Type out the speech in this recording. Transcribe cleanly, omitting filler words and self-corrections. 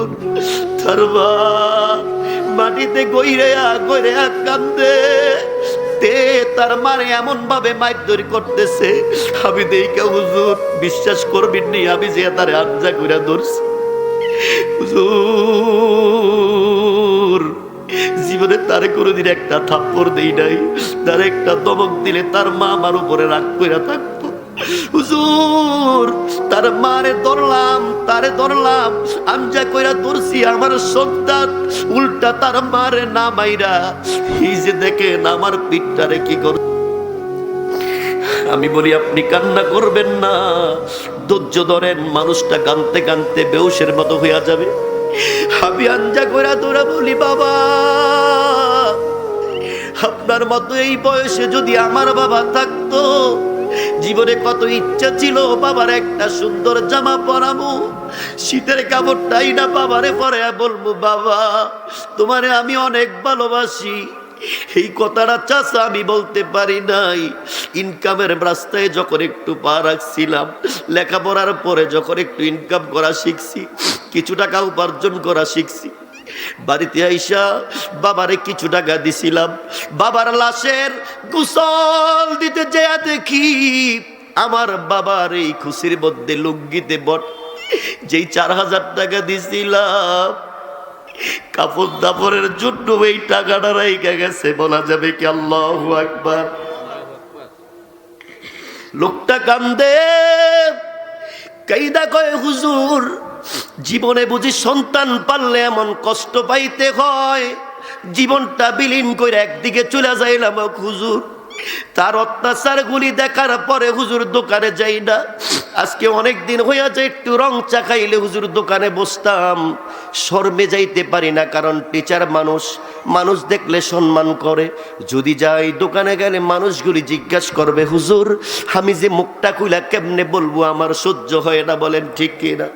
হুজুর তার মা মাটিতে গইরেয়া গইরেয়া কান্দে, তে তার মারে এমন ভাবে মারধর করতেছে। আমি দেইকা হুজুর বিশ্বাস করবেন নি, আমি যে তারে আঞ্জা কইরা ধরছি হুজুর। জীবনে তারে কোনোদিন একটা থাপ্পড় দেই নাই, তার একটা দমক দিলে তার মা আমার উপরে রাগ কইরা থাকতো হুজুর। তার মারে ধরলাম, তারে ধরলাম, আঞ্জা কইরা ধরছি আমার সন্তান, উল্টা তার মারে না মাইরা এই যে দেখেন আমার পিঠটারে কি করে। আমি বলি আপনি কান্না করবেন না, ধৈর্য ধরেন, মানুষটা কানতে কানতে বেহুশের মতো হইয়া যাবে। আমি আঞ্জা কইরা তোরা বলি বাবা, আপনার মতো এই বয়সে যদি আমার বাবা থাকতো, জীবনে কত ইচ্ছা ছিল বাবার একটা সুন্দর জামা পরাবো, শীতের কাপড়টাই না বাবারে পরে বলবো বাবা তোমারে আমি অনেক ভালোবাসি। এই কথাটা চাচা আমি বলতে পারি নাই। ইনকামের রাস্তায় যখন একটু পা রাখছিলাম, লেখাপড়ার পরে যখন একটু ইনকাম করা শিখছি, কিছু টাকা উপার্জন করা শিখছি, বাড়িতে আইসা বাবারে কিছু টাকা দিছিলাম। বাবার লাশের গোসল দিতে যেয়া দেখি আমার বাবার এই খুশির মধ্যে লুঙ্গিতে বট যেই 4000 টাকা দিছিলাম, কাপড় দাপড়ের জন্য এই টাকাটা রাইখা গেছে। বলা যাবে কি আল্লাহু আকবার। লোকটা কান্দে, কাইদা কয় হুজুর জীবনে বুঝি সন্তান পাললে এমন কষ্ট পাইতে হয়, জীবনটা বিলীন করে একদিকে চলে যাইলাম হুজুর। তার অত্যাচার গুলি দেখার পরে হুজুর দোকানে যাই না। আজকে অনেক দিন হইয়া যায়, একটু রং চা খাইলে হুজুর দোকানে বসতাম, শর্মে যাইতে পারি না, কারণ টিচার মানুষ, মানুষ দেখলে সম্মান করে। যদি যাই দোকানে গেলে মানুষগুলি জিজ্ঞাসা করবে হুজুর আমি যে মুখটা খুইলা কেমনে বলবো, আমার সহ্য হয় না, বলেন ঠিক কিনা?